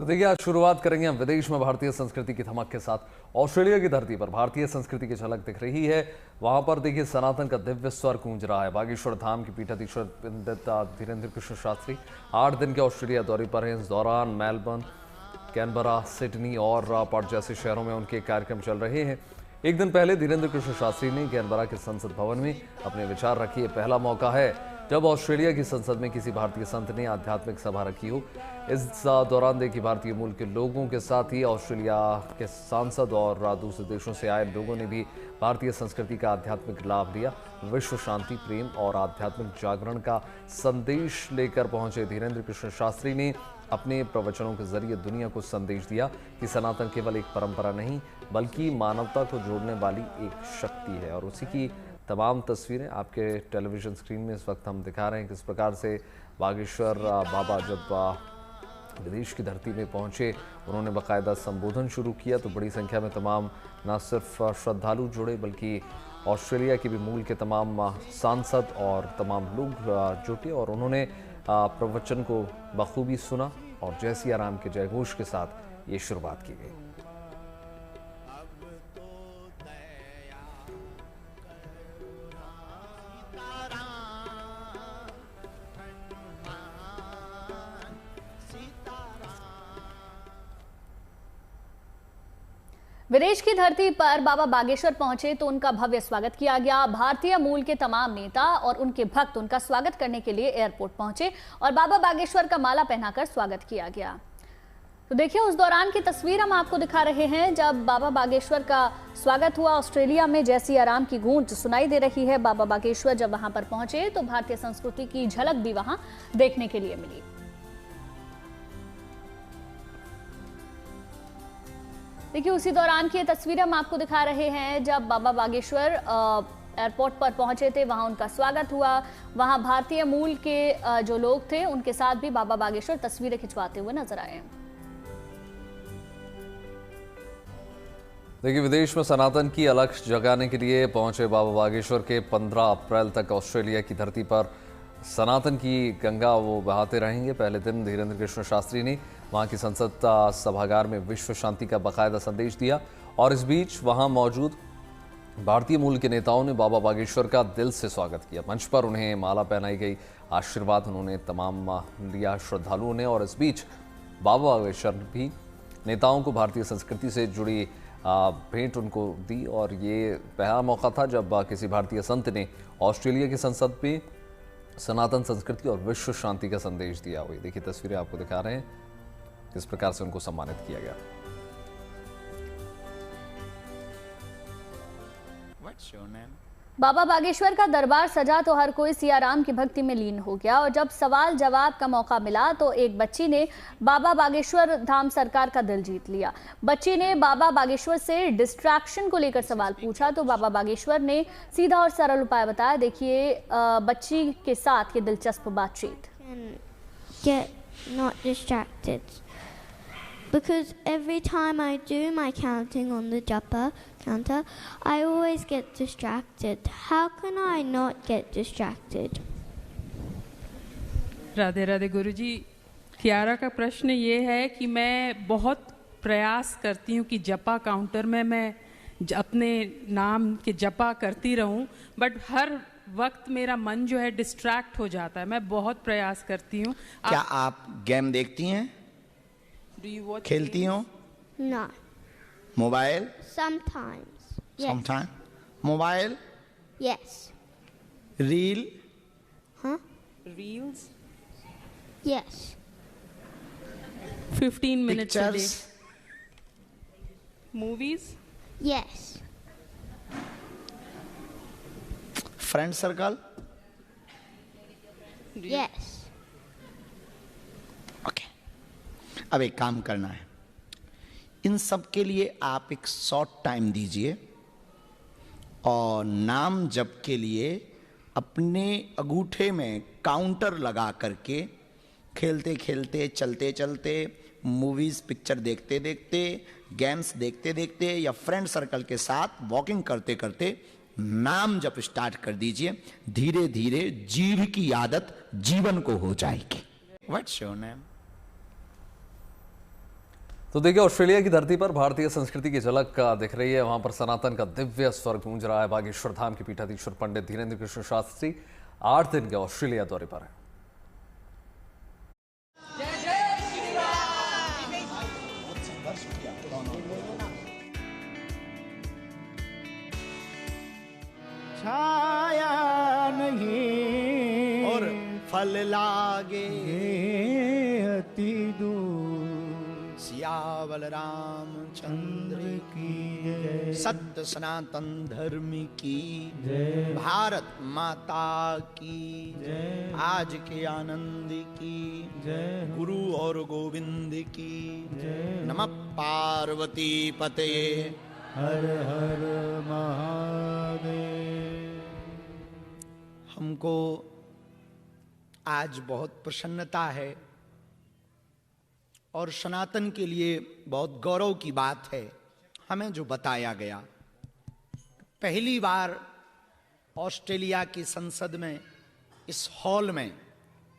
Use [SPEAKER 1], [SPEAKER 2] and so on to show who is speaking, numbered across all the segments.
[SPEAKER 1] तो देखिए, आज शुरुआत करेंगे हम विदेश में भारतीय संस्कृति की धमक के साथ। ऑस्ट्रेलिया की धरती पर भारतीय संस्कृति की झलक दिख रही है। वहां पर देखिए, सनातन का दिव्य स्वर गूंज रहा है। बागेश्वर धाम के पीठाधीश्वर पंडित धीरेन्द्र कृष्ण शास्त्री 8 दिन के ऑस्ट्रेलिया दौरे पर हैं। इस दौरान मेलबर्न, कैनबरा, सिडनी और पर्थ जैसे शहरों में उनके कार्यक्रम चल रहे हैं। एक दिन पहले धीरेन्द्र कृष्ण शास्त्री ने कैनबरा के संसद भवन में अपने विचार रखे। ये पहला मौका है जब ऑस्ट्रेलिया की संसद में किसी भारतीय संत ने आध्यात्मिक सभा रखी हो। इस दौरान देखिए, भारतीय मूल के लोगों के साथ ही ऑस्ट्रेलिया के सांसद और दूसरे देशों से आए लोगों ने भी भारतीय संस्कृति का आध्यात्मिक लाभ लिया। विश्व शांति, प्रेम और आध्यात्मिक जागरण का संदेश लेकर पहुंचे धीरेन्द्र कृष्ण शास्त्री ने अपने प्रवचनों के जरिए दुनिया को संदेश दिया कि सनातन केवल एक परंपरा नहीं बल्कि मानवता को जोड़ने वाली एक शक्ति है। और उसी की तमाम तस्वीरें आपके टेलीविजन स्क्रीन में इस वक्त हम दिखा रहे हैं। किस प्रकार से बागेश्वर बाबा जब विदेश की धरती में पहुंचे, उन्होंने बाकायदा संबोधन शुरू किया तो बड़ी संख्या में तमाम न सिर्फ श्रद्धालु जुड़े बल्कि ऑस्ट्रेलिया के भी मूल के तमाम सांसद और तमाम लोग जुटे और उन्होंने प्रवचन को बखूबी सुना और जय सिया राम के जयघोष के साथ ये शुरुआत की गई।
[SPEAKER 2] विदेश की धरती पर बाबा बागेश्वर पहुंचे तो उनका भव्य स्वागत किया गया। भारतीय मूल के तमाम नेता और उनके भक्त उनका स्वागत करने के लिए एयरपोर्ट पहुंचे और बाबा बागेश्वर का माला पहनाकर स्वागत किया गया। तो देखिए, उस दौरान की तस्वीर हम आपको दिखा रहे हैं जब बाबा बागेश्वर का स्वागत हुआ। ऑस्ट्रेलिया में जय सिया राम की गूंज सुनाई दे रही है। बाबा बागेश्वर जब वहां पर पहुंचे तो भारतीय संस्कृति की झलक भी वहां देखने के लिए मिली। देखिए, उसी दौरान की तस्वीरें हम आपको दिखा रहे हैं जब बाबा बागेश्वर एयरपोर्ट पर पहुंचे थे, वहां उनका स्वागत हुआ। वहां भारतीय मूल के जो लोग थे उनके साथ भी बाबा बागेश्वर तस्वीरें खिंचवाते हुए नजर आए।
[SPEAKER 1] देखिए, विदेश में सनातन की अलख जगाने के लिए पहुंचे बाबा बागेश्वर के 15 अप्रैल तक ऑस्ट्रेलिया की धरती पर सनातन की गंगा वो बहाते रहेंगे। पहले दिन धीरेन्द्र कृष्ण शास्त्री ने वहां की संसद सभागार में विश्व शांति का बाकायदा संदेश दिया और इस बीच वहां मौजूद भारतीय मूल के नेताओं ने बाबा बागेश्वर का दिल से स्वागत किया। मंच पर उन्हें माला पहनाई गई, आशीर्वाद उन्होंने तमाम लिया श्रद्धालुओं ने। और इस बीच बाबा बागेश्वर भी नेताओं को भारतीय संस्कृति से जुड़ी भेंट उनको दी और ये पहला मौका था जब किसी भारतीय संत ने ऑस्ट्रेलिया की संसद में सनातन संस्कृति और विश्व शांति का संदेश दिया। वही देखिए, तस्वीरें आपको दिखा रहे हैं किस प्रकार से उनको सम्मानित किया गया।
[SPEAKER 2] बाबा बागेश्वर का दरबार सजा तो हर कोई सिया राम की भक्ति में लीन हो गया और जब सवाल जवाब का मौका मिला तो एक बच्ची ने बाबा बागेश्वर धाम सरकार का दिल जीत लिया। बच्ची ने बाबा बागेश्वर से डिस्ट्रैक्शन को लेकर सवाल पूछा तो बाबा बागेश्वर ने सीधा और सरल उपाय बताया। देखिए बच्ची के साथ ये दिलचस्प बातचीत।
[SPEAKER 3] Get not distracted. Because every time I do my counting on the japa counter, I always get distracted. How can I not get distracted?
[SPEAKER 4] Radhe Radhe गुरुजी। कियारा का प्रश्न ये है कि मैं बहुत प्रयास करती हूँ कि जपा काउंटर में मैं अपने नाम के जपा करती रहूँ, बट हर वक्त मेरा मन जो है डिस्ट्रैक्ट हो जाता है। मैं बहुत प्रयास करती हूँ।
[SPEAKER 5] क्या आप गेम देखती हैं? खेलती हो?
[SPEAKER 3] No.
[SPEAKER 5] Mobile?
[SPEAKER 3] Sometimes. Yes.
[SPEAKER 5] Sometime. Mobile?
[SPEAKER 3] Yes.
[SPEAKER 5] Reel?
[SPEAKER 3] Huh?
[SPEAKER 4] Reels?
[SPEAKER 3] Yes.
[SPEAKER 4] 15 minutes a day.
[SPEAKER 5] Pictures?
[SPEAKER 4] Movies?
[SPEAKER 3] Yes.
[SPEAKER 5] Friend circle?
[SPEAKER 3] Yes.
[SPEAKER 5] Okay, अब एक काम करना है। इन सब के लिए आप एक शॉर्ट टाइम दीजिए और नाम जप के लिए अपने अंगूठे में काउंटर लगा करके खेलते खेलते, चलते चलते, मूवीज पिक्चर देखते देखते, गेम्स देखते देखते या फ्रेंड सर्कल के साथ वॉकिंग करते करते नाम जप स्टार्ट कर दीजिए। धीरे धीरे जीभ की आदत जीवन को हो जाएगी। What's your name?
[SPEAKER 1] तो देखिए, ऑस्ट्रेलिया की धरती पर भारतीय संस्कृति की झलक का दिख रही है। वहां पर सनातन का दिव्य स्वर गूंज रहा है। बागेश्वर धाम के पीठाधीश्वर पंडित धीरेन्द्र कृष्ण शास्त्री 8 दिन के ऑस्ट्रेलिया दौरे पर हैं।
[SPEAKER 5] छाया नहीं और फल लागे अति दूर, सियावल रामचंद्र की, सत्य सनातन धर्म की, भारत माता की, आज के आनंद की, गुरु और गोविंद की, नमः पार्वती पते, हर हर महादेव। हमको आज बहुत प्रसन्नता है और सनातन के लिए बहुत गौरव की बात है। हमें जो बताया गया, पहली बार ऑस्ट्रेलिया की संसद में, इस हॉल में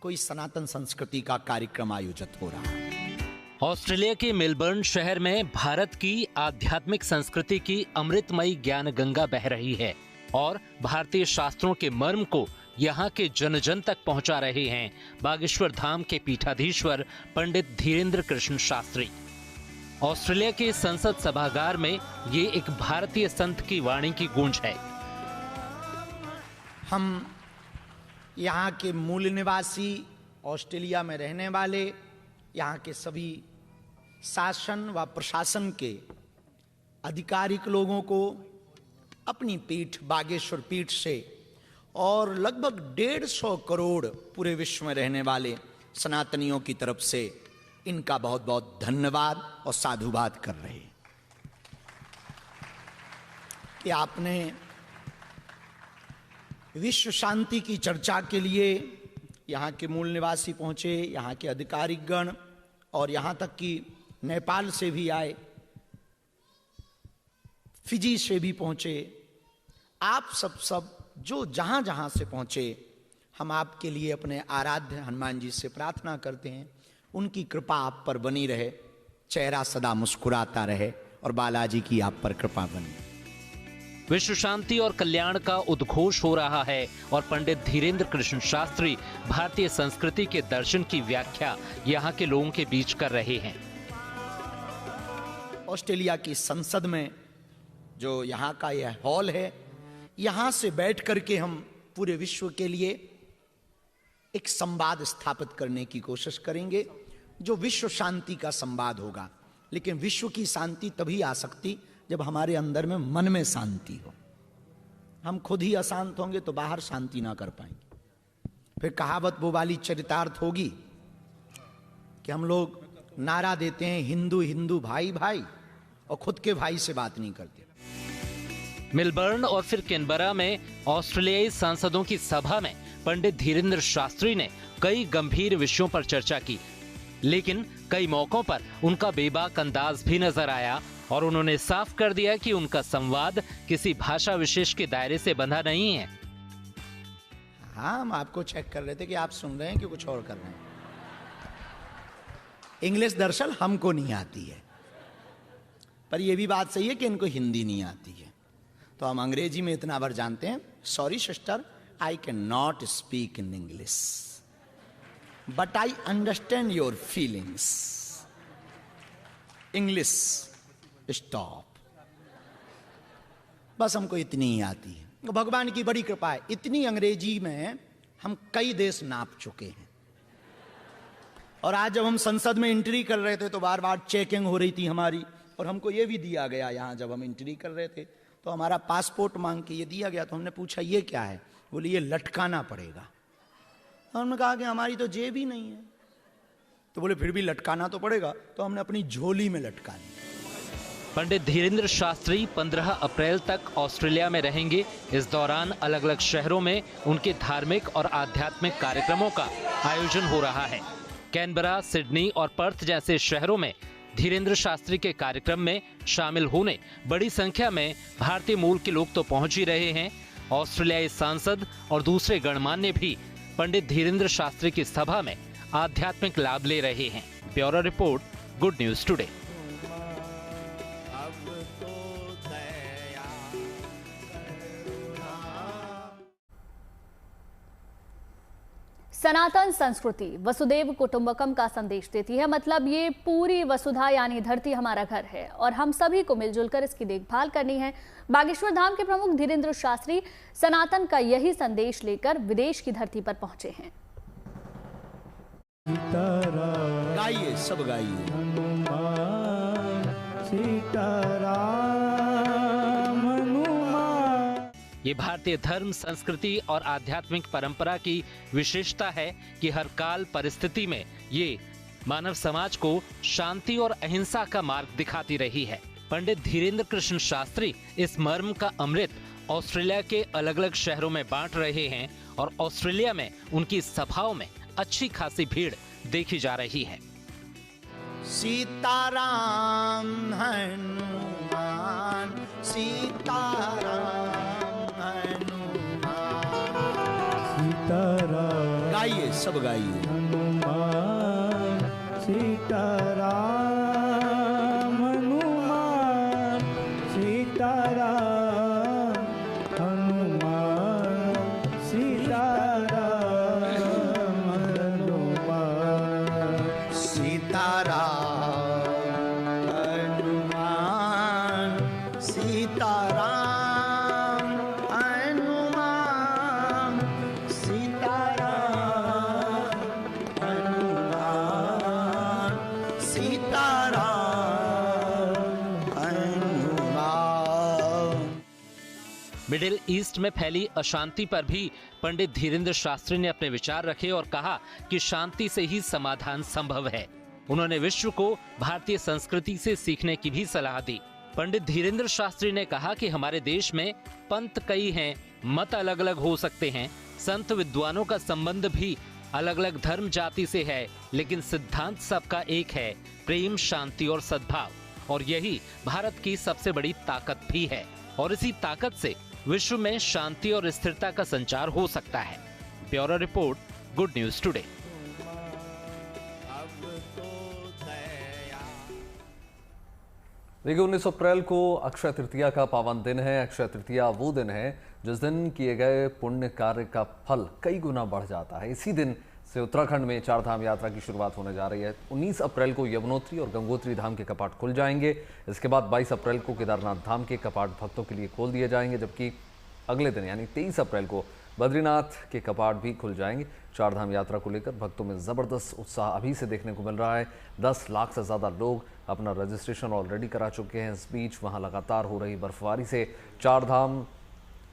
[SPEAKER 5] कोई सनातन संस्कृति का कार्यक्रम आयोजित हो रहा है।
[SPEAKER 6] ऑस्ट्रेलिया के मेलबर्न शहर में भारत की आध्यात्मिक संस्कृति की अमृतमयी ज्ञान गंगा बह रही है और भारतीय शास्त्रों के मर्म को यहाँ के जन जन तक पहुँचा रहे हैं बागेश्वर धाम के पीठाधीश्वर पंडित धीरेन्द्र कृष्ण शास्त्री। ऑस्ट्रेलिया के संसद सभागार में ये एक भारतीय संत की वाणी की गूंज है।
[SPEAKER 5] हम यहाँ के मूल निवासी, ऑस्ट्रेलिया में रहने वाले, यहाँ के सभी शासन व प्रशासन के आधिकारिक लोगों को अपनी पीठ बागेश्वर पीठ से और लगभग 150 करोड़ पूरे विश्व में रहने वाले सनातनियों की तरफ से इनका बहुत बहुत धन्यवाद और साधुवाद कर रहे हैं कि आपने विश्व शांति की चर्चा के लिए यहाँ के मूल निवासी पहुँचे, यहाँ के आधिकारिक गण, और यहाँ तक कि नेपाल से भी आए, फिजी से भी पहुँचे। आप सब जो जहाँ जहाँ से पहुँचे, हम आपके लिए अपने आराध्य हनुमान जी से प्रार्थना करते हैं, उनकी कृपा आप पर बनी रहे, चेहरा सदा मुस्कुराता रहे और बालाजी की आप पर कृपा बनी।
[SPEAKER 6] विश्व शांति और कल्याण का उद्घोष हो रहा है और पंडित धीरेन्द्र कृष्ण शास्त्री भारतीय संस्कृति के दर्शन की व्याख्या यहाँ के लोगों के बीच कर रहे हैं।
[SPEAKER 5] ऑस्ट्रेलिया की संसद में जो यहाँ का यह हॉल है, यहाँ से बैठ करके हम पूरे विश्व के लिए एक संवाद स्थापित करने की कोशिश करेंगे, जो विश्व शांति का संवाद होगा। लेकिन विश्व की शांति तभी आ सकती जब हमारे अंदर में मन में शांति हो। हम खुद ही अशांत होंगे तो बाहर शांति ना कर पाएंगे। फिर कहावत वो वाली चरितार्थ होगी कि हम लोग नारा देते हैं हिंदू हिंदू भाई भाई, और खुद के भाई से बात नहीं करते।
[SPEAKER 6] मेलबर्न और फिर कैनबरा में ऑस्ट्रेलियाई सांसदों की सभा में पंडित धीरेन्द्र शास्त्री ने कई गंभीर विषयों पर चर्चा की, लेकिन कई मौकों पर उनका बेबाक अंदाज भी नजर आया और उन्होंने साफ कर दिया कि उनका संवाद किसी भाषा विशेष के दायरे से बंधा नहीं है।
[SPEAKER 5] हाँ, हम आपको चेक कर रहे थे कि आप सुन रहे हैं कि कुछ और कर रहे हैं। इंग्लिश दरअसल हमको नहीं आती है, पर यह भी बात सही है कि इनको हिंदी नहीं आती है, तो हम अंग्रेजी में इतना भर जानते हैं। Sorry sister, I can not speak in English, but I understand your feelings. English stop. बस हमको इतनी ही आती है। भगवान की बड़ी कृपा है, इतनी अंग्रेजी में हम कई देश नाप चुके हैं। और आज जब हम संसद में एंट्री कर रहे थे तो बार बार चेकिंग हो रही थी हमारी, और हमको ये भी दिया गया, यहाँ जब हम एंट्री कर रहे थे तो हमारा पासपोर्ट मांग के ये दिया गया। तो हमने पूछा ये क्या है? बोले ये लटकाना पड़ेगा। तो हमने कहा कि हमारी तो जेब ही नहीं है। तो बोले फिर भी लटकाना तो पड़ेगा, तो हमने अपनी झोली में लटका ली।
[SPEAKER 6] पंडित धीरेन्द्र शास्त्री 15 अप्रैल तक ऑस्ट्रेलिया में रहेंगे। इस दौरान अलग अलग शहरों में उनके धार्मिक और आध्यात्मिक कार्यक्रमों का आयोजन हो रहा है। कैनबरा, सिडनी और पर्थ जैसे शहरों में धीरेन्द्र शास्त्री के कार्यक्रम में शामिल होने बड़ी संख्या में भारतीय मूल के लोग तो पहुंच ही रहे हैं। ऑस्ट्रेलियाई सांसद और दूसरे गणमान्य भी पंडित धीरेन्द्र शास्त्री की सभा में आध्यात्मिक लाभ ले रहे हैं। Bureau report, good news today.
[SPEAKER 2] सनातन संस्कृति वसुदेव कुटुंबकम का संदेश देती है। मतलब ये पूरी वसुधा यानी धरती हमारा घर है और हम सभी को मिलजुल कर इसकी देखभाल करनी है। बागेश्वर धाम के प्रमुख धीरेन्द्र शास्त्री सनातन का यही संदेश लेकर विदेश की धरती पर पहुंचे हैं।
[SPEAKER 5] गाइए, सब गाइए।
[SPEAKER 6] ये भारतीय धर्म, संस्कृति और आध्यात्मिक परंपरा की विशेषता है कि हर काल परिस्थिति में ये मानव समाज को शांति और अहिंसा का मार्ग दिखाती रही है। पंडित धीरेन्द्र कृष्ण शास्त्री इस मर्म का अमृत ऑस्ट्रेलिया के अलग अलग शहरों में बांट रहे हैं और ऑस्ट्रेलिया में उनकी सभाओं में अच्छी खासी भीड़ देखी जा रही है।
[SPEAKER 5] सीताराम हनुमान, सीताराम हनुमान, गाइए, सब गाइए। हनुमान सीताराम, हनुमान सीताराम, हनुमान सीताराम, हनुमान सीताराम, हनुमान सीताराम, हनुमान सीताराम, हनुमान सीताराम, हनुमान।
[SPEAKER 6] मिडिल ईस्ट में फैली अशांति पर भी पंडित धीरेन्द्र शास्त्री ने अपने विचार रखे और कहा कि शांति से ही समाधान संभव है। उन्होंने विश्व को भारतीय संस्कृति से सीखने की भी सलाह दी। पंडित धीरेन्द्र शास्त्री ने कहा कि हमारे देश में पंथ कई हैं, मत अलग अलग हो सकते हैं, संत विद्वानों का संबंध भी अलग अलग धर्म जाति से है, लेकिन सिद्धांत सबका एक है, प्रेम, शांति और सद्भाव। और यही भारत की सबसे बड़ी ताकत भी है और इसी ताकत से विश्व में शांति और स्थिरता का संचार हो सकता है। Bureau report, good news today.
[SPEAKER 1] देखिए, 19 अप्रैल को अक्षय तृतीया का पावन दिन है। अक्षय तृतीया वो दिन है जिस दिन किए गए पुण्य कार्य का फल कई गुना बढ़ जाता है। इसी दिन से उत्तराखंड में चारधाम यात्रा की शुरुआत होने जा रही है। 19 अप्रैल को यमुनोत्री और गंगोत्री धाम के कपाट खुल जाएंगे। इसके बाद 22 अप्रैल को केदारनाथ धाम के कपाट भक्तों के लिए खोल दिए जाएंगे, जबकि अगले दिन यानी 23 अप्रैल को बद्रीनाथ के कपाट भी खुल जाएंगे। चारधाम यात्रा को लेकर भक्तों में ज़बरदस्त उत्साह अभी से देखने को मिल रहा है। 10 लाख से ज़्यादा लोग अपना रजिस्ट्रेशन ऑलरेडी करा चुके हैं। इस बीच वहाँ लगातार हो रही बर्फबारी से चारधाम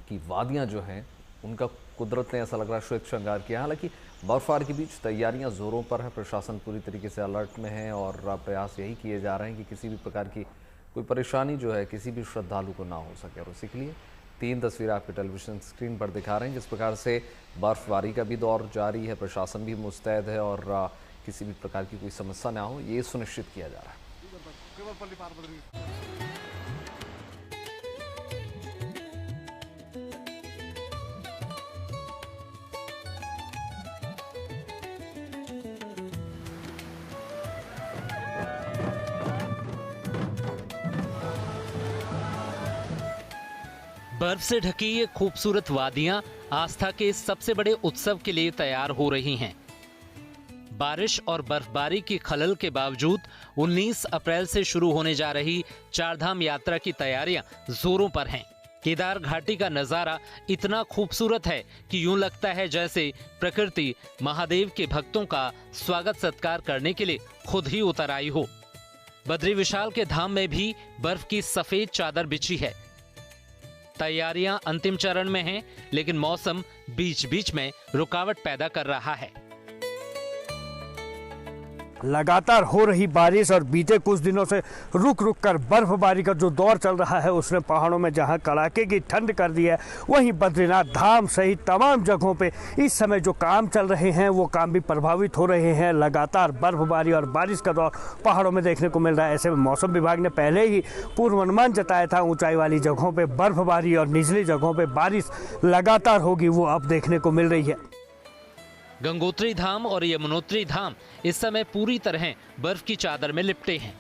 [SPEAKER 1] की वादियाँ जो हैं उनका कुदरत ने ऐसा लग रहा है श्वेत श्रृंगार किया। हालांकि बर्फबारी के बीच तैयारियां जोरों पर है, प्रशासन पूरी तरीके से अलर्ट में है और प्रयास यही किए जा रहे हैं कि किसी भी प्रकार की कोई परेशानी जो है किसी भी श्रद्धालु को ना हो सके। और उसी के लिए 3 तस्वीरें आपके टेलीविजन स्क्रीन पर दिखा रहे हैं। जिस प्रकार से बर्फबारी का भी दौर जारी है, प्रशासन भी मुस्तैद है और किसी भी प्रकार की कोई समस्या ना हो ये सुनिश्चित किया जा रहा है।
[SPEAKER 6] बर्फ से ढकी ये खूबसूरत वादियां आस्था के सबसे बड़े उत्सव के लिए तैयार हो रही हैं। बारिश और बर्फबारी की खलल के बावजूद 19 अप्रैल से शुरू होने जा रही चारधाम यात्रा की तैयारियां जोरों पर हैं। केदार घाटी का नजारा इतना खूबसूरत है कि यूं लगता है जैसे प्रकृति महादेव के भक्तों का स्वागत सत्कार करने के लिए खुद ही उतर आई हो। बद्री विशाल के धाम में भी बर्फ की सफेद चादर बिछी है। तैयारियां अंतिम चरण में हैं, लेकिन मौसम बीच बीच में रुकावट पैदा कर रहा है।
[SPEAKER 7] लगातार हो रही बारिश और बीते कुछ दिनों से रुक रुक कर बर्फबारी का जो दौर चल रहा है उसने पहाड़ों में जहां कड़ाके की ठंड कर दी है, वहीं बद्रीनाथ धाम सहित तमाम जगहों पे इस समय जो काम चल रहे हैं वो काम भी प्रभावित हो रहे हैं। लगातार बर्फबारी और बारिश का दौर पहाड़ों में देखने को मिल रहा है। ऐसे में मौसम विभाग ने पहले ही पूर्वानुमान जताया था ऊंचाई वाली जगहों पर बर्फबारी और निचली जगहों पर बारिश लगातार होगी, वो अब देखने को मिल रही है।
[SPEAKER 6] गंगोत्री धाम और यमुनोत्री धाम इस समय पूरी तरह बर्फ की चादर में लिपटे हैं।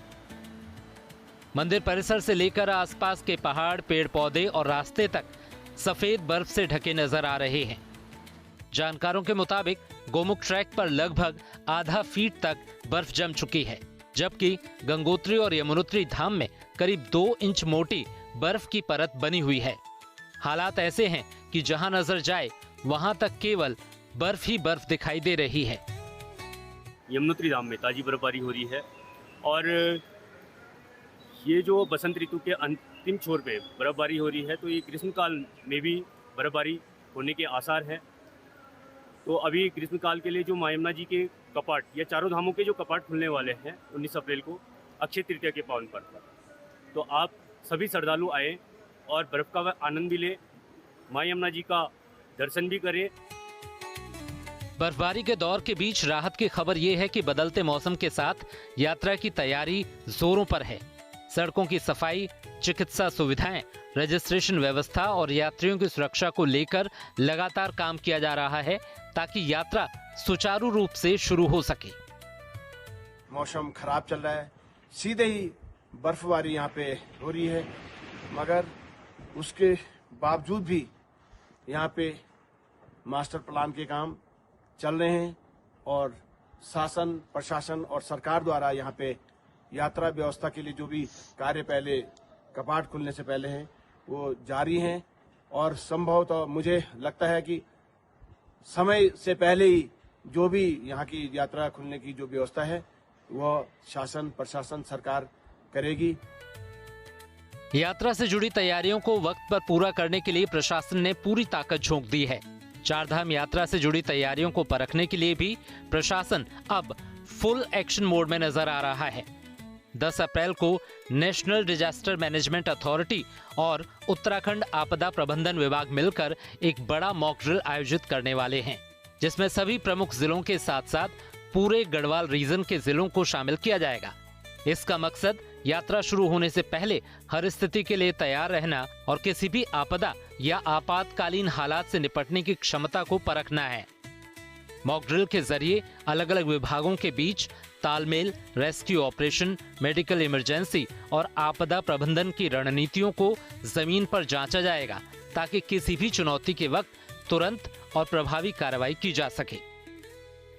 [SPEAKER 6] मंदिर परिसर से लेकर आसपास के पहाड़, पेड़ पौधे और रास्ते तक सफेद बर्फ से ढके नजर आ रहे हैं। जानकारों के मुताबिक गोमुख ट्रैक पर लगभग आधा फीट तक बर्फ जम चुकी है, जबकि गंगोत्री और यमुनोत्री धाम में करीब 2 इंच मोटी बर्फ की परत बनी हुई है। हालात ऐसे हैं कि जहां नजर जाए वहां तक केवल बर्फ ही बर्फ दिखाई दे रही है।
[SPEAKER 8] यमुनोत्री धाम में ताजी बर्फबारी हो रही है और ये जो बसंत ऋतु के अंतिम छोर पे बर्फबारी हो रही है, तो ये ग्रीष्मकाल में भी बर्फबारी होने के आसार हैं। तो अभी ग्रीष्मकाल के लिए जो माँ यमुना जी के कपाट या चारों धामों के जो कपाट खुलने वाले हैं 19 अप्रैल को अक्षय तृतीया के पावन पर्व पर, तो आप सभी श्रद्धालु आए और बर्फ का आनंद भी लें, माँ यमुना जी का दर्शन भी करें।
[SPEAKER 6] बर्फबारी के दौर के बीच राहत की खबर ये है कि बदलते मौसम के साथ यात्रा की तैयारी जोरों पर है। सड़कों की सफाई, चिकित्सा सुविधाएं, रजिस्ट्रेशन व्यवस्था और यात्रियों की सुरक्षा को लेकर लगातार काम किया जा रहा है ताकि यात्रा सुचारू रूप से शुरू हो सके।
[SPEAKER 9] मौसम खराब चल रहा है, सीधे ही बर्फबारी यहाँ पे हो रही है, मगर उसके बावजूद भी यहाँ पे मास्टर प्लान के काम चल रहे हैं और शासन, प्रशासन और सरकार द्वारा यहाँ पे यात्रा व्यवस्था के लिए जो भी कार्य पहले कपाट खुलने से पहले हैं वो जारी हैं और संभवतः मुझे लगता है कि समय से पहले ही जो भी यहाँ की यात्रा खुलने की जो व्यवस्था है वह शासन, प्रशासन, सरकार करेगी।
[SPEAKER 6] यात्रा से जुड़ी तैयारियों को वक्त पर पूरा करने के लिए प्रशासन ने पूरी ताकत झोंक दी है। चारधाम यात्रा से जुड़ी तैयारियों को परखने के लिए भी प्रशासन अब फुल एक्शन मोड में नजर आ रहा है। 10 अप्रैल को नेशनल डिजास्टर मैनेजमेंट अथॉरिटी और उत्तराखंड आपदा प्रबंधन विभाग मिलकर एक बड़ा मॉक ड्रिल आयोजित करने वाले हैं, जिसमें सभी प्रमुख जिलों के साथ साथ पूरे गढ़वाल रीजन के जिलों को शामिल किया जाएगा। इसका मकसद यात्रा शुरू होने से पहले हर स्थिति के लिए तैयार रहना और किसी भी आपदा या आपातकालीन हालात से निपटने की क्षमता को परखना है। मॉक ड्रिल के जरिए अलग अलग विभागों के बीच तालमेल, रेस्क्यू ऑपरेशन, मेडिकल इमरजेंसी और आपदा प्रबंधन की रणनीतियों को जमीन पर जांचा जाएगा ताकि किसी भी चुनौती के वक्त तुरंत और प्रभावी कार्रवाई की जा सके।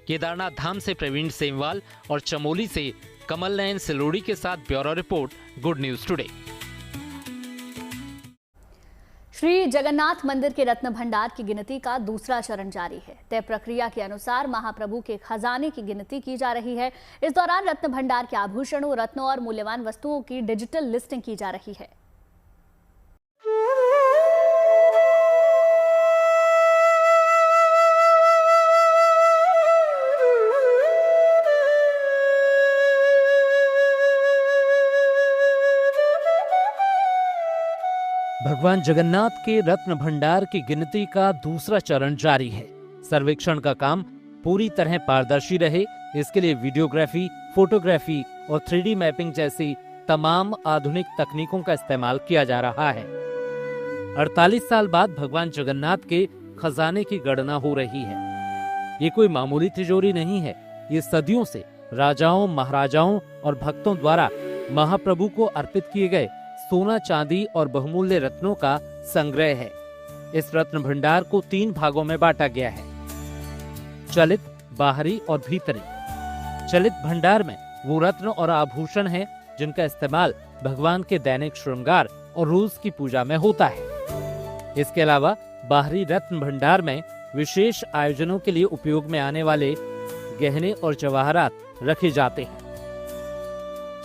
[SPEAKER 6] केदारनाथ धाम से प्रवीण सेमवाल और चमोली से कमल नयन सिलोड़ी के साथ bureau report, good news today.
[SPEAKER 2] Shri Jagannath मंदिर के रत्न भंडार की गिनती का दूसरा चरण जारी है। तय प्रक्रिया के अनुसार महाप्रभु के खजाने की गिनती की जा रही है। इस दौरान रत्न भंडार के आभूषणों, रत्नों और मूल्यवान वस्तुओं की डिजिटल लिस्टिंग की जा रही है।
[SPEAKER 6] भगवान जगन्नाथ के रत्न भंडार की गिनती का दूसरा चरण जारी है। सर्वेक्षण का काम पूरी तरह पारदर्शी रहे, इसके लिए वीडियोग्राफी, फोटोग्राफी और 3D मैपिंग जैसी तमाम आधुनिक तकनीकों का इस्तेमाल किया जा रहा है। 48 साल बाद भगवान जगन्नाथ के खजाने की गणना हो रही है। ये कोई मामूली तिजोरी नहीं है, ये सदियों से राजाओं, महाराजाओं और भक्तों द्वारा महाप्रभु को अर्पित किए गए सोना, चांदी और बहुमूल्य रत्नों का संग्रह है। इस रत्न भंडार को 3 भागों में बांटा गया है: चलित, बाहरी और भीतरी। चलित भंडार में वो रत्न और आभूषण हैं जिनका इस्तेमाल भगवान के दैनिक श्रृंगार और रोज की पूजा में होता है। इसके अलावा बाहरी रत्न भंडार में विशेष आयोजनों के लिए उपयोग में आने वाले गहने और जवाहरात रखे जाते हैं,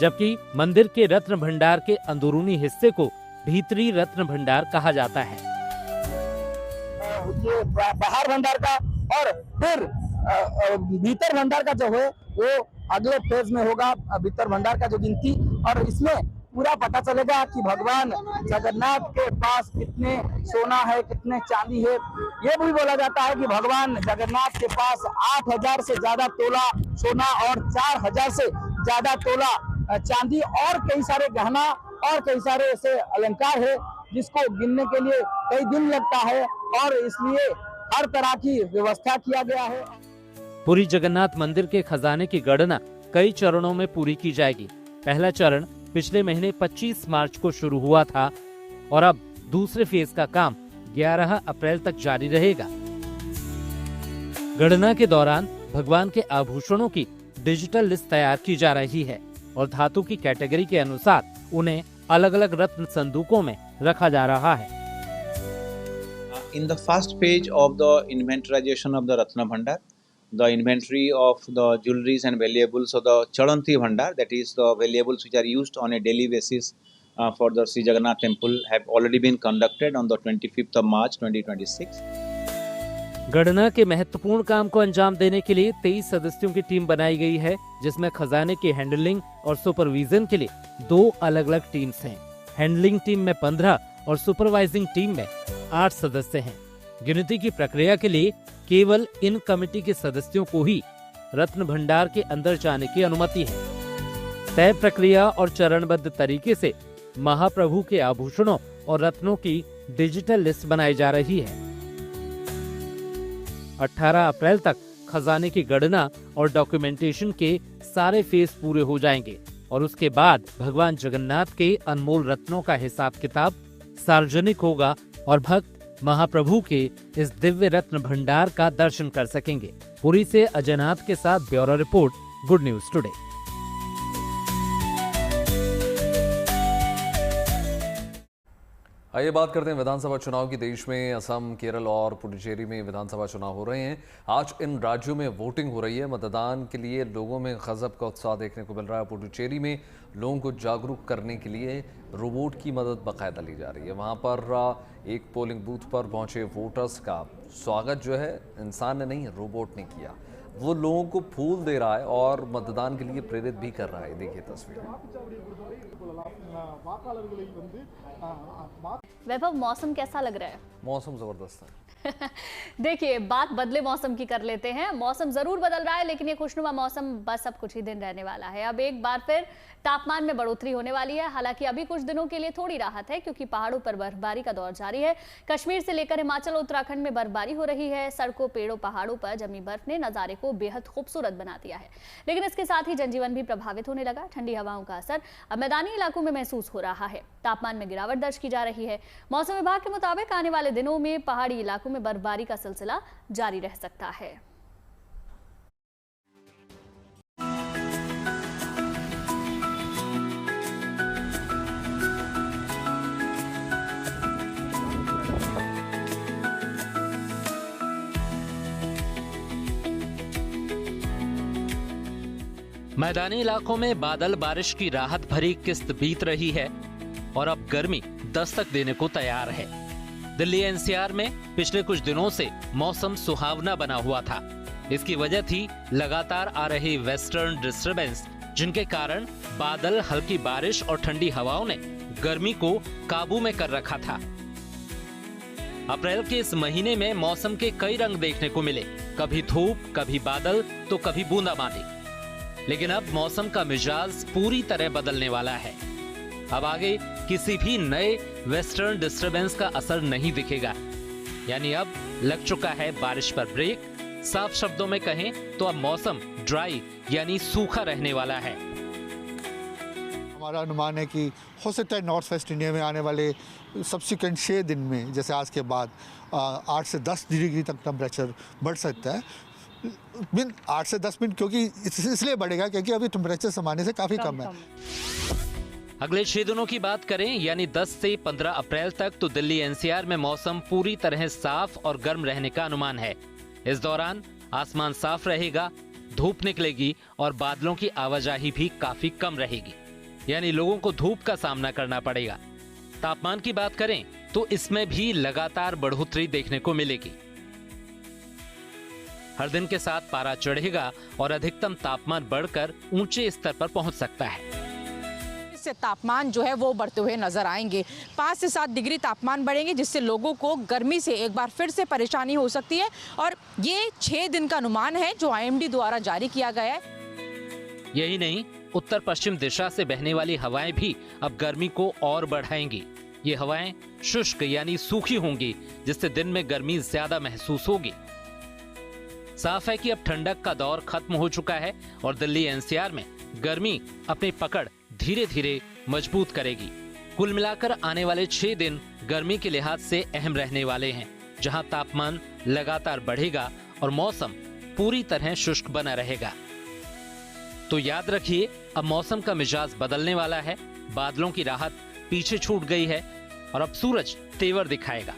[SPEAKER 6] जबकि मंदिर के रत्न भंडार के अंदरूनी हिस्से को भीतरी रत्न भंडार कहा जाता है।
[SPEAKER 10] ये बाहर भंडार का और फिर भीतर भंडार का जो है वो अगले फेज में होगा। भीतर भंडार का जो गिनती, और इसमें पूरा पता चलेगा कि भगवान जगन्नाथ के पास कितने सोना है, कितने चांदी है। ये भी बोला जाता है कि भगवान जगन्नाथ के पास 8,000 से ज्यादा तोला सोना और 4,000 से ज्यादा तोला चांदी और कई सारे गहना और कई सारे ऐसे अलंकार है जिसको गिनने के लिए कई दिन लगता है, और इसलिए हर तरह की व्यवस्था किया गया है।
[SPEAKER 6] पुरी जगन्नाथ मंदिर के खजाने की गणना कई चरणों में पूरी की जाएगी। पहला चरण पिछले महीने 25 मार्च को शुरू हुआ था और अब दूसरे फेज का काम 11 अप्रैल तक जारी रहेगा। गणना के दौरान भगवान के आभूषणों की डिजिटल लिस्ट तैयार की जा रही है और धातु की कैटेगरी के अनुसार उन्हें अलग अलग रत्न संदूकों में रखा जा रहा है।
[SPEAKER 11] In the first page of the inventorization of the Ratna Bhandar, the inventory of the jewelries and valuables of the Charanti Bhandar, that is the valuables which are used on a daily basis for the Sri Jagannath temple, have already been conducted on the 25th of March 2026.
[SPEAKER 6] गणना के महत्वपूर्ण काम को अंजाम देने के लिए 23 सदस्यों की टीम बनाई गई है, जिसमें खजाने की हैंडलिंग और सुपरविजन के लिए 2 अलग अलग टीम्स हैं। हैंडलिंग टीम में 15 और सुपरवाइजिंग टीम में 8 सदस्य हैं। गिनती की प्रक्रिया के लिए केवल इन कमेटी के सदस्यों को ही रत्न भंडार के अंदर जाने की अनुमति है। तय प्रक्रिया और चरणबद्ध तरीके से महाप्रभु के आभूषणों और रत्नों की डिजिटल लिस्ट बनाई जा रही है। 18 अप्रैल तक खजाने की गणना और डॉक्यूमेंटेशन के सारे फेज पूरे हो जाएंगे और उसके बाद भगवान जगन्नाथ के अनमोल रत्नों का हिसाब किताब सार्वजनिक होगा और भक्त महाप्रभु के इस दिव्य रत्न भंडार का दर्शन कर सकेंगे। पुरी से अजय नाथ के साथ bureau report, good news today.
[SPEAKER 1] आइए बात करते हैं विधानसभा चुनाव की। देश में असम, केरल और पुडुचेरी में विधानसभा चुनाव हो रहे हैं। आज इन राज्यों में वोटिंग हो रही है। मतदान के लिए लोगों में गजब का उत्साह देखने को मिल रहा है। पुडुचेरी में लोगों को जागरूक करने के लिए रोबोट की मदद बाकायदा ली जा रही है। वहां पर एक पोलिंग बूथ पर पहुंचे वोटर्स का स्वागत जो है इंसान ने नहीं, रोबोट ने किया। वो लोगों को फूल दे रहा है और मतदान के लिए प्रेरित भी कर रहा है। देखिए तस्वीर।
[SPEAKER 2] वैभव, मौसम कैसा लग रहा है?
[SPEAKER 1] मौसम जबरदस्त है।
[SPEAKER 2] देखिए, बात बदले मौसम की कर लेते हैं। मौसम जरूर बदल रहा है, लेकिन ये खुशनुमा मौसम बस अब कुछ ही दिन रहने वाला है। अब एक बार फिर तापमान में बढ़ोतरी होने वाली है। हालांकि अभी कुछ दिनों के लिए थोड़ी राहत है, क्योंकि पहाड़ों पर बर्फबारी का दौर जारी है। कश्मीर से लेकर हिमाचल, उत्तराखंड में बर्फबारी हो रही है। सड़कों, पेड़ों, पहाड़ों पर जमी बर्फ ने नजारे को बेहद खूबसूरत बना दिया है। लेकिन इसके साथ ही जनजीवन भी प्रभावित होने लगा। ठंडी हवाओं का असर अब मैदानी इलाकों में महसूस हो रहा है। तापमान में गिरावट दर्ज की जा रही है। मौसम विभाग के मुताबिक आने वाले दिनों में पहाड़ी इलाकों में बर्फबारी का सिलसिला जारी रह सकता है।
[SPEAKER 6] मैदानी इलाकों में बादल बारिश की राहत भरी किस्त बीत रही है और अब गर्मी दस्तक देने को तैयार है। दिल्ली एनसीआर में पिछले कुछ दिनों से मौसम सुहावना बना हुआ था। इसकी वजह थी लगातार आ रही वेस्टर्न डिस्टर्बेंस, जिनके कारण बादल, हल्की बारिश और ठंडी हवाओं ने गर्मी को काबू में कर रखा था। अप्रैल के इस महीने में मौसम के कई रंग देखने को मिले, कभी धूप, कभी बादल तो कभी बूंदाबांदी। लेकिन अब मौसम का मिजाज पूरी तरह बदलने वाला है। अब आगे किसी भी नए वेस्टर्न डिस्टर्बेंस का असर नहीं दिखेगा। यानी अब लग चुका है बारिश पर ब्रेक। साफ शब्दों में कहें तो अब मौसम ड्राई यानी सूखा रहने वाला है।
[SPEAKER 12] हमारा अनुमान है कि हो सकता है नॉर्थ वेस्ट इंडिया में आने वाले सब्सिक्वेंट 6 दिन में, जैसे आज के बाद 8 से 10 डिग्री तक टेम्परेचर बढ़ सकता है। 8 से 10 मिनट क्योंकि इसलिए बढ़ेगा क्योंकि अभी टेम्परेचर सामान्य से काफी कम है।
[SPEAKER 6] अगले 6 दिनों की बात करें यानी 10 से 15 अप्रैल तक तो दिल्ली एनसीआर में मौसम पूरी तरह साफ और गर्म रहने का अनुमान है। इस दौरान आसमान साफ रहेगा, धूप निकलेगी और बादलों की आवाजाही भी काफी कम रहेगी। यानी लोगों को धूप का सामना करना पड़ेगा। तापमान की बात करें तो इसमें भी लगातार बढ़ोतरी देखने को मिलेगी। हर दिन के साथ पारा चढ़ेगा और अधिकतम तापमान बढ़कर ऊंचे स्तर पर पहुंच सकता है।
[SPEAKER 13] इससे तापमान जो है वो बढ़ते हुए नजर आएंगे। 5 से 7 डिग्री तापमान बढ़ेंगे, जिससे लोगों को गर्मी से एक बार फिर से परेशानी हो सकती है। और ये 6 दिन का अनुमान है जो आईएमडी द्वारा जारी किया गया है।
[SPEAKER 6] यही नहीं, उत्तर पश्चिम दिशा से बहने वाली हवाएं भी अब गर्मी को और बढ़ाएंगी। ये हवाएं शुष्क यानी सूखी होंगी, जिससे दिन में गर्मी ज्यादा महसूस होगी। साफ है कि अब ठंडक का दौर खत्म हो चुका है और दिल्ली एनसीआर में गर्मी अपनी पकड़ धीरे धीरे मजबूत करेगी। कुल मिलाकर आने वाले 6 दिन गर्मी के लिहाज से अहम रहने वाले हैं, जहां तापमान लगातार बढ़ेगा और मौसम पूरी तरह शुष्क बना रहेगा। तो याद रखिए, अब मौसम का मिजाज बदलने वाला है। बादलों की राहत पीछे छूट गई है और अब सूरज तेवर दिखाएगा।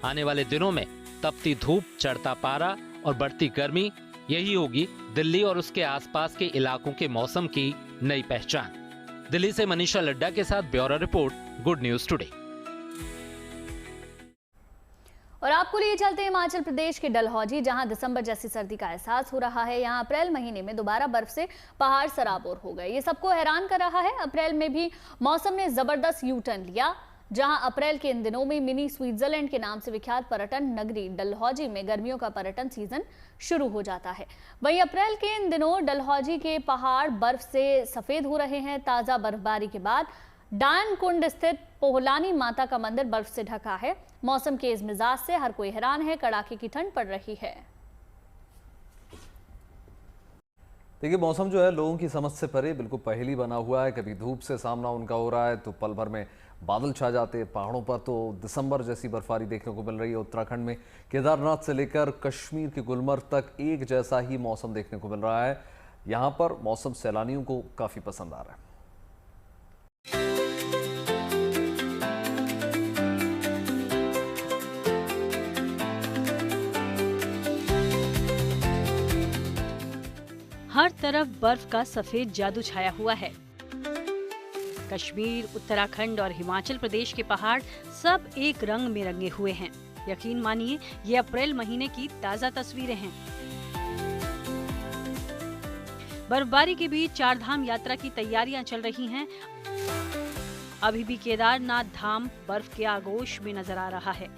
[SPEAKER 6] आने वाले दिनों में तपती धूप, चढ़ता पारा और बढ़ती गर्मी, यही होगी दिल्ली और उसके आसपास के इलाकों के मौसम की नई पहचान। दिल्ली से मनीषा लड्डा के साथ bureau report, good news today.
[SPEAKER 2] और आपको लिए चलते हैं हिमाचल प्रदेश के डलहौजी, जहां दिसंबर जैसी सर्दी का एहसास हो रहा है। यहां अप्रैल महीने में दोबारा बर्फ से पहाड़ सराबोर हो गए। ये सबको हैरान कर रहा है। अप्रैल में भी मौसम ने जबरदस्त यू टर्न लिया, जहां अप्रैल के इन दिनों में मिनी स्विट्जरलैंड के नाम से विख्यात पर्यटन नगरी डलहौजी में गर्मियों का पर्यटन सीजन शुरू हो जाता है। वहीं अप्रैल के इन दिनों डलहौजी के पहाड़ बर्फ से सफेद हो रहे हैं। ताजा बर्फबारी के बाद डायन कुंड स्थित पोहलानी माता का मंदिर बर्फ से ढका है। मौसम के इस मिजाज से हर कोई हैरान है। कड़ाके की ठंड पड़ रही है।
[SPEAKER 1] देखिए, मौसम जो है लोगों की समझ से परे बिल्कुल पहेली बना हुआ है। कभी धूप से सामना उनका हो रहा है तो पल भर में बादल छा जाते हैं। पहाड़ों पर तो दिसंबर जैसी बर्फबारी देखने को मिल रही है। उत्तराखंड में केदारनाथ से लेकर कश्मीर के गुलमर्ग तक एक जैसा ही मौसम देखने को मिल रहा है। यहाँ पर मौसम सैलानियों को काफी पसंद आ रहा है।
[SPEAKER 14] हर तरफ बर्फ का सफेद जादू छाया हुआ है। कश्मीर, उत्तराखंड और हिमाचल प्रदेश के पहाड़ सब एक रंग में रंगे हुए हैं। यकीन मानिए, ये अप्रैल महीने की ताजा तस्वीरें हैं। बर्फबारी के बीच चारधाम यात्रा की तैयारियां चल रही हैं। अभी भी केदारनाथ धाम बर्फ के आगोश में नजर आ रहा है।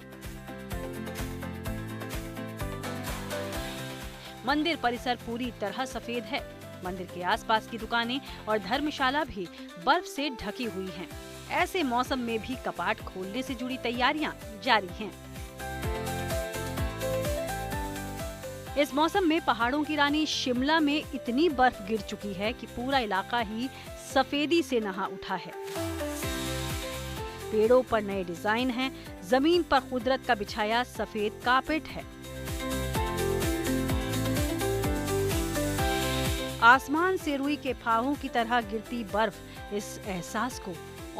[SPEAKER 14] मंदिर परिसर पूरी तरह सफेद है। मंदिर के आसपास की दुकानें और धर्मशाला भी बर्फ से ढकी हुई हैं। ऐसे मौसम में भी कपाट खोलने से जुड़ी तैयारियां जारी हैं। इस मौसम में पहाड़ों की रानी शिमला में इतनी बर्फ गिर चुकी है कि पूरा इलाका ही सफेदी से नहा उठा है। पेड़ों पर नए डिजाइन हैं, जमीन पर कुदरत का बिछाया सफेद कारपेट है। आसमान से रुई के फाहों की तरह गिरती बर्फ इस एहसास को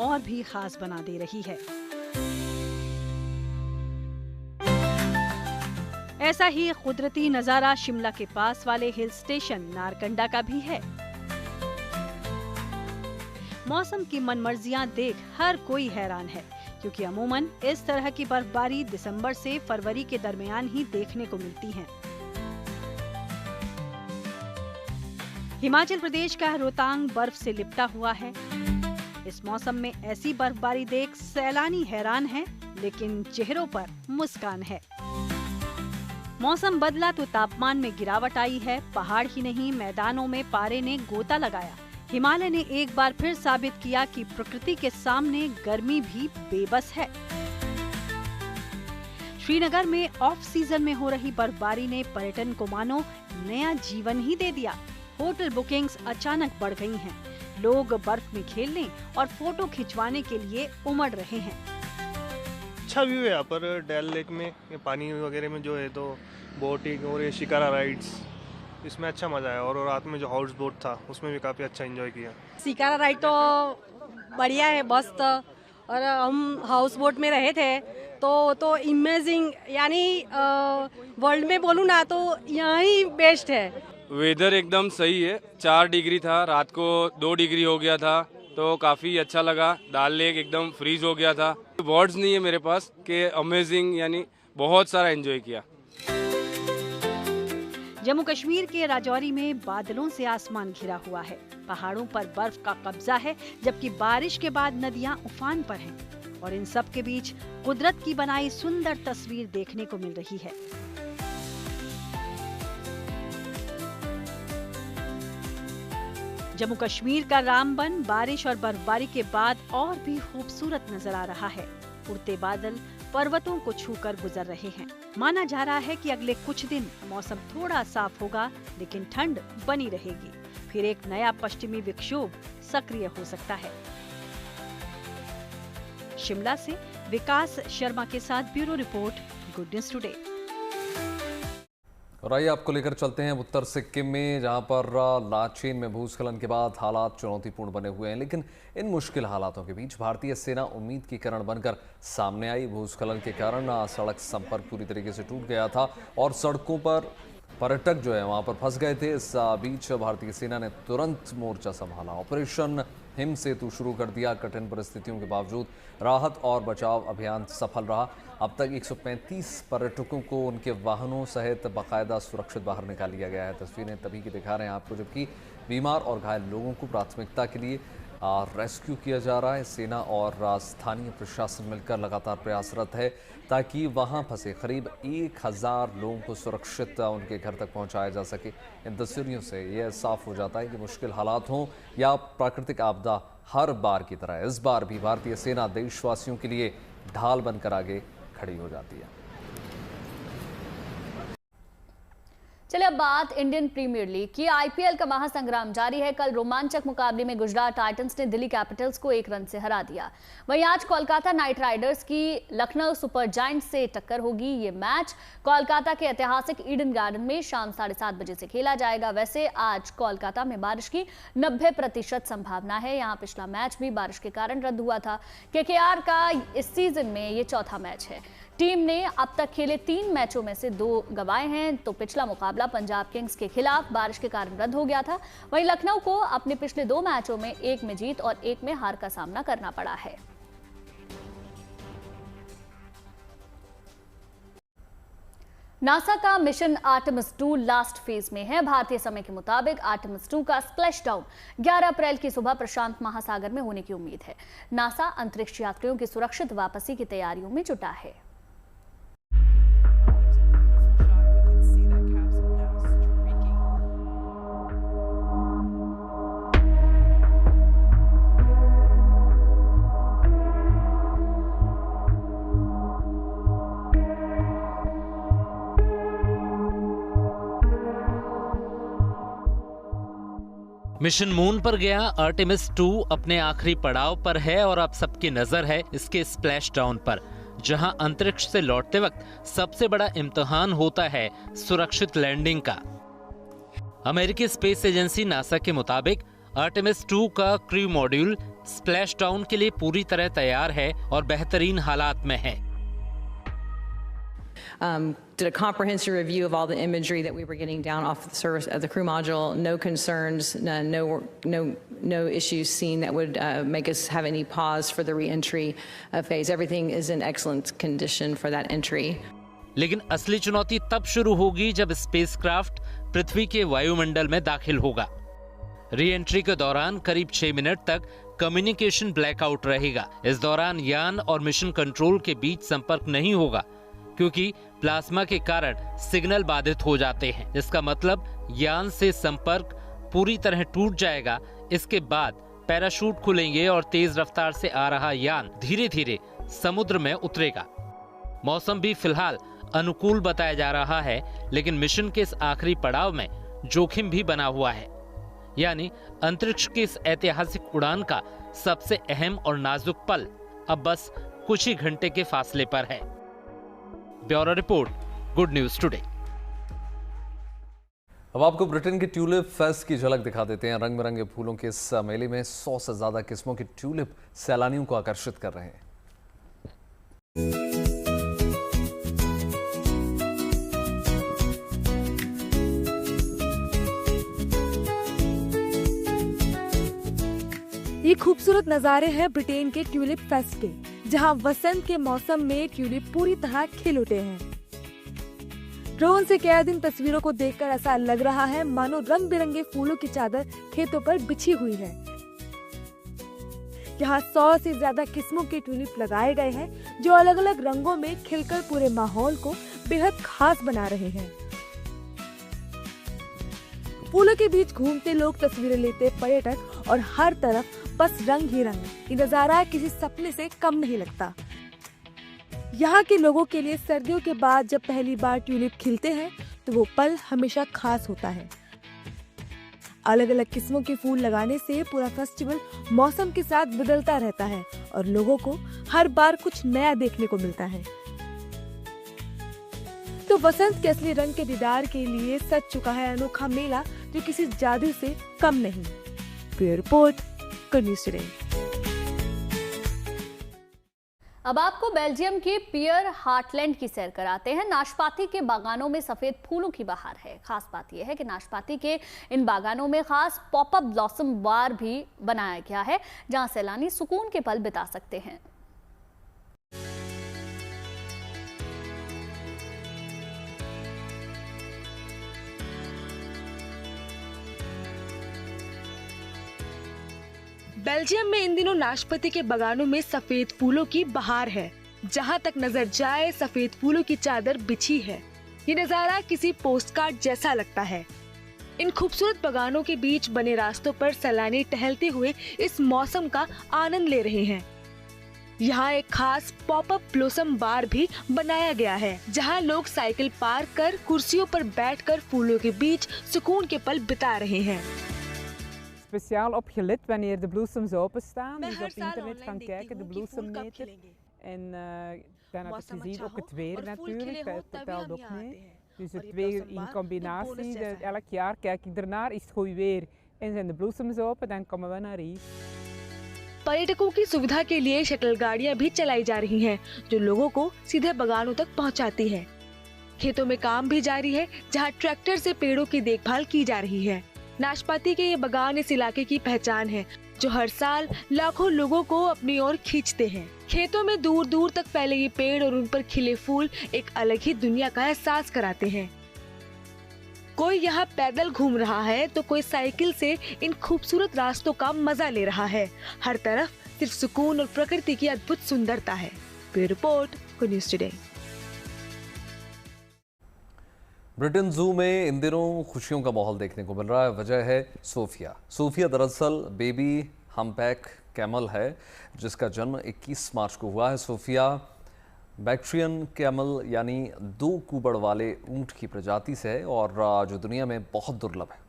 [SPEAKER 14] और भी खास बना दे रही है। ऐसा ही कुदरती नजारा शिमला के पास वाले हिल स्टेशन नारकंडा का भी है। मौसम की मनमर्जियां देख हर कोई हैरान है, क्योंकि अमूमन इस तरह की बर्फबारी दिसंबर से फरवरी के दरमियान ही देखने को मिलती है। हिमाचल प्रदेश का रोहतांग बर्फ से लिपटा हुआ है। इस मौसम में ऐसी बर्फबारी देख सैलानी हैरान हैं, लेकिन चेहरों पर मुस्कान है। मौसम बदला तो तापमान में गिरावट आई है। पहाड़ ही नहीं, मैदानों में पारे ने गोता लगाया। हिमालय ने एक बार फिर साबित किया कि प्रकृति के सामने गर्मी भी बेबस है। श्रीनगर में ऑफ सीजन में हो रही बर्फबारी ने पर्यटन को मानो नया जीवन ही दे दिया। होटल बुकिंग्स अचानक बढ़ गई हैं। लोग बर्फ में खेलने और फोटो खिंचवाने के लिए उमड़ रहे हैं।
[SPEAKER 15] अच्छा व्यू है यहाँ पर डल लेक में, पानी वगैरह में जो है तो बोटिंग और ये शिकारा राइड्स, इसमें अच्छा मजा आया। और रात में जो हाउस बोट था उसमें भी काफी अच्छा एंजॉय किया।
[SPEAKER 16] शिकारा राइड तो बढ़िया है, मस्त। और हम हाउस बोट में रहे थे तो इमेजिंग, यानी वर्ल्ड में बोलूँ ना तो यहाँ ही बेस्ट है।
[SPEAKER 17] वेदर एकदम सही है। 4 डिग्री था, रात को 2 डिग्री हो गया था, तो काफ़ी अच्छा लगा। डल लेक एकदम फ्रीज हो गया था। वर्ड्स नहीं है मेरे पास कि अमेजिंग, यानी बहुत सारा एंजॉय किया।
[SPEAKER 14] जम्मू कश्मीर के राजौरी में बादलों से आसमान घिरा हुआ है। पहाड़ों पर बर्फ का कब्जा है, जबकि बारिश के बाद नदियां उफान पर हैं। और इन सब के बीच कुदरत की बनाई सुंदर तस्वीर देखने को मिल रही है। जम्मू कश्मीर का रामबन बारिश और बर्फबारी के बाद और भी खूबसूरत नजर आ रहा है। उड़ते बादल पर्वतों को छूकर गुजर रहे हैं। माना जा रहा है कि अगले कुछ दिन मौसम थोड़ा साफ होगा, लेकिन ठंड बनी रहेगी। फिर एक नया पश्चिमी विक्षोभ सक्रिय हो सकता है। शिमला से विकास शर्मा के साथ bureau report, good news today.
[SPEAKER 1] और आइए आपको लेकर चलते हैं उत्तर सिक्किम में, जहां पर लाचेन में भूस्खलन के बाद हालात चुनौतीपूर्ण बने हुए हैं। लेकिन इन मुश्किल हालातों के बीच भारतीय सेना उम्मीद की किरण बनकर सामने आई। भूस्खलन के कारण सड़क संपर्क पूरी तरीके से टूट गया था और सड़कों पर पर्यटक जो है वहां पर फंस गए थे। इस बीच भारतीय सेना ने तुरंत मोर्चा संभाला, ऑपरेशन हिम सेतु शुरू कर दिया। कठिन परिस्थितियों के बावजूद राहत और बचाव अभियान सफल रहा। अब तक 135 पर्यटकों को उनके वाहनों सहित बाकायदा सुरक्षित बाहर निकाल लिया गया है। तस्वीरें तभी की दिखा रहे हैं आपको, जबकि बीमार और घायल लोगों को प्राथमिकता के लिए रेस्क्यू किया जा रहा है। सेना और स्थानीय प्रशासन मिलकर लगातार प्रयासरत है ताकि वहां फंसे करीब 1000 लोगों को सुरक्षित उनके घर तक पहुंचाया जा सके। इन तस्वीरों से यह साफ हो जाता है कि मुश्किल हालात हों या प्राकृतिक आपदा, हर बार की तरह इस बार भी भारतीय सेना देशवासियों के लिए ढाल बनकर आगे खड़ी हो जाती है।
[SPEAKER 2] चलिए अब बात इंडियन प्रीमियर लीग की। आईपीएल का महासंग्राम जारी है। कल रोमांचक मुकाबले में गुजरात टाइटंस ने दिल्ली कैपिटल्स को 1 रन से हरा दिया। वहीं आज कोलकाता नाइट राइडर्स की लखनऊ सुपर जायंट्स से टक्कर होगी। ये मैच कोलकाता के ऐतिहासिक ईडन गार्डन में शाम 7:30 बजे से खेला जाएगा। वैसे आज कोलकाता में बारिश की 90% संभावना है। यहाँ पिछला मैच भी बारिश के कारण रद्द हुआ था। केकेआर का इस सीजन में ये चौथा मैच है। टीम ने अब तक खेले 3 मैचों में से 2 गंवाए हैं। तो पिछला मुकाबला पंजाब किंग्स के खिलाफ बारिश के कारण रद्द हो गया था। वहीं लखनऊ को अपने पिछले 2 मैचों में 1 में जीत और 1 में हार का सामना करना पड़ा है। नासा का मिशन आर्टेमिस 2 लास्ट फेज में है। भारतीय समय के मुताबिक आर्टेमिस 2 का स्प्लैश डाउन 11 अप्रैल की सुबह प्रशांत महासागर में होने की उम्मीद है। नासा अंतरिक्ष यात्रियों की सुरक्षित वापसी की तैयारियों में जुटा है।
[SPEAKER 6] मिशन मून पर गया आर्टेमिस 2 अपने आखिरी पड़ाव पर है और अब सबकी नजर है इसके स्प्लैश डाउन पर, जहां अंतरिक्ष से लौटते वक्त सबसे बड़ा इम्तिहान होता है सुरक्षित लैंडिंग का। अमेरिकी स्पेस एजेंसी नासा के मुताबिक आर्टेमिस 2 का क्रू मॉड्यूल स्प्लैश डाउन के लिए पूरी तरह तैयार है और बेहतरीन हालात में है।
[SPEAKER 18] Did a comprehensive review of all the imagery that we were getting down off the surface of the crew module. No concerns, no issues seen that would make us have any pause for the re-entry phase. Everything is in excellent condition for that entry.
[SPEAKER 6] लेकिन असली चुनौती तब शुरू होगी जब spacecraft पृथ्वी के वायुमंडल में दाखिल होगा। री-एंट्री के दौरान करीब 6 मिनट तक कम्युनिकेशन ब्लैकआउट रहेगा। इस दौरान यान और मिशन कंट्रोल के बीच संपर्क नहीं होगा क्योंकि प्लाज्मा के कारण सिग्नल बाधित हो जाते हैं। इसका मतलब यान से संपर्क पूरी तरह टूट जाएगा। इसके बाद पैराशूट खुलेंगे और तेज रफ्तार से आ रहा यान धीरे धीरे समुद्र में उतरेगा। मौसम भी फिलहाल अनुकूल बताया जा रहा है, लेकिन मिशन के इस आखिरी पड़ाव में जोखिम भी बना हुआ है। यानी अंतरिक्ष की इस ऐतिहासिक उड़ान का सबसे अहम और नाजुक पल अब बस कुछ ही घंटे के फासले पर है। Bureau report, good news today.
[SPEAKER 1] अब आपको ब्रिटेन के ट्यूलिप फेस्ट की झलक दिखा देते हैं। रंग बिरंगे फूलों के इस मेले में 100 से ज्यादा किस्मों के ट्यूलिप सैलानियों को आकर्षित कर रहे हैं।
[SPEAKER 19] ये खूबसूरत नज़ारे हैं ब्रिटेन के ट्यूलिप फेस्ट के, जहां वसंत के मौसम में ट्यूलिप पूरी तरह खिल उठे हैं। ड्रोन से कैद इन तस्वीरों को देखकर ऐसा लग रहा है मानो रंग बिरंगे फूलों की चादर खेतों पर बिछी हुई है। यहाँ 100 से ज्यादा किस्मों के ट्यूलिप लगाए गए हैं जो अलग अलग रंगों में खिलकर पूरे माहौल को बेहद खास बना रहे हैं। फूलों के बीच घूमते लोग, तस्वीरें लेते पर्यटक और हर तरफ बस रंग ही रंग। ये नजारा किसी सपने से कम नहीं लगता। यहाँ के लोगों के लिए सर्दियों के बाद जब पहली बार ट्यूलिप खिलते हैं तो वो पल हमेशा खास होता है। अलग अलग किस्मों के फूल लगाने से पूरा फेस्टिवल मौसम के साथ बदलता रहता है और लोगों को हर बार कुछ नया देखने को मिलता है। तो वसंत के असली रंग के दीदार के लिए सज चुका है अनोखा मेला, जो किसी जादू से कम नहीं। Bureau report, news today.
[SPEAKER 2] अब आपको बेल्जियम के पियर हार्टलैंड की सैर कराते हैं। नाशपाती के बागानों में सफेद फूलों की बहार है। खास बात यह है कि नाशपाती के इन बागानों में खास पॉपअप ब्लॉसम बार भी बनाया गया है, जहां सैलानी सुकून के पल बिता सकते हैं।
[SPEAKER 19] बेल्जियम में इन दिनों नाशपाती के बागानों में सफेद फूलों की बहार है। जहां तक नजर जाए सफेद फूलों की चादर बिछी है। ये नजारा किसी पोस्टकार्ड जैसा लगता है। इन खूबसूरत बागानों के बीच बने रास्तों पर सैलानी टहलते हुए इस मौसम का आनंद ले रहे हैं। यहाँ एक खास पॉपअप ब्लॉसम बार भी बनाया गया है, जहाँ लोग साइकिल पार्क कर कुर्सियों पर बैठकर फूलों के बीच सुकून के पल बिता रहे हैं।
[SPEAKER 20] Speciaal opgelet wanneer de bloesems openstaan. Dus op internet gaan kijken, de bloesemmeter. En dan heb ik gezien ook het weer natuurlijk, dat telt ook mee. Dus het weer in combinatie, elk jaar kijk ik ernaar, is het goed weer en zijn de bloesems open, dan komen we naar hier.
[SPEAKER 19] पर्यटकों की सुविधा के लिए shuttle गाड़ियां भी चलाई जा रही हैं, जो लोगों को सीधे बागानों तक पहुंचाती है। खेतों में काम भी जारी है, जहां ट्रैक्टर से पेड़ों की देखभाल की जा रही है। नाशपाती के ये बागान इस इलाके की पहचान है, जो हर साल लाखों लोगों को अपनी ओर खींचते हैं। खेतों में दूर दूर तक फैले ये पेड़ और उन पर खिले फूल एक अलग ही दुनिया का एहसास कराते हैं। कोई यहाँ पैदल घूम रहा है तो कोई साइकिल से इन खूबसूरत रास्तों का मजा ले रहा है। हर तरफ सिर्फ सुकून और प्रकृति की अद्भुत सुंदरता है। Bureau report, news today.
[SPEAKER 1] Britain जू में इन दिनों खुशियों का माहौल देखने को मिल रहा है। वजह है सोफिया। सोफिया दरअसल बेबी हम्पबैक कैमल है, जिसका जन्म 21 मार्च को हुआ है। सोफिया बैक्ट्रियन कैमल यानी 2 कुबड़ वाले ऊंट की प्रजाति से है और जो दुनिया में बहुत दुर्लभ है।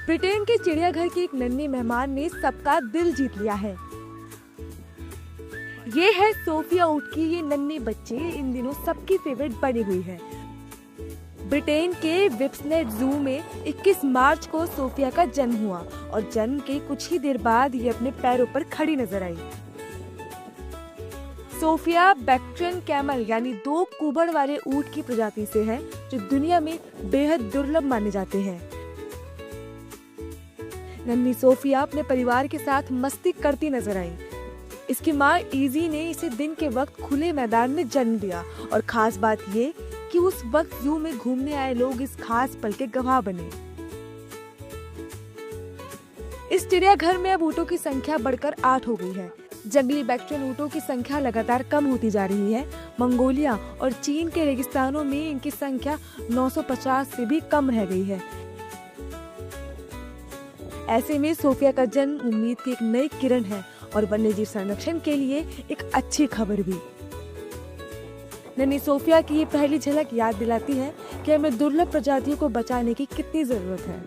[SPEAKER 19] ब्रिटेन के चिड़ियाघर की एक नन्ही मेहमान ने सबका दिल जीत लिया है। ये है सोफिया ऊंट की ये नन्ही बच्ची, इन दिनों सबकी फेवरेट बनी हुई है। ब्रिटेन के विप्सनेट जू में 21 मार्च को सोफिया का जन्म हुआ और जन्म के कुछ ही देर बाद ये अपने पैरों पर खड़ी नजर आई। सोफिया बैक्ट्रियन कैमल यानी 2 कुबड़ वाले ऊंट की प्रजाति से है, जो दुनिया में बेहद दुर्लभ माने जाते हैं। नन्ही सोफिया अपने परिवार के साथ मस्ती करती नजर आई। इसकी माँ इजी ने इसे दिन के वक्त खुले मैदान में जन्म दिया और खास बात ये कि उस वक्त जू में घूमने आए लोग इस खास पल के गवाह बने। इस चिड़ियाघर में अब ऊँटों की संख्या बढ़कर 8 हो गई है। जंगली बैक्ट्रियन ऊँटों की संख्या लगातार कम होती जा रही है। मंगोलिया और चीन के रेगिस्तानों में इनकी संख्या 950 से भी कम रह गई है। ऐसे में सोफिया का जन्म उम्मीद की एक नई किरण है और वन्यजीव संरक्षण के लिए एक अच्छी खबर भी। नन्ही सोफिया की ये पहली झलक याद दिलाती है कि हमें दुर्लभ प्रजातियों को बचाने की कितनी जरूरत है।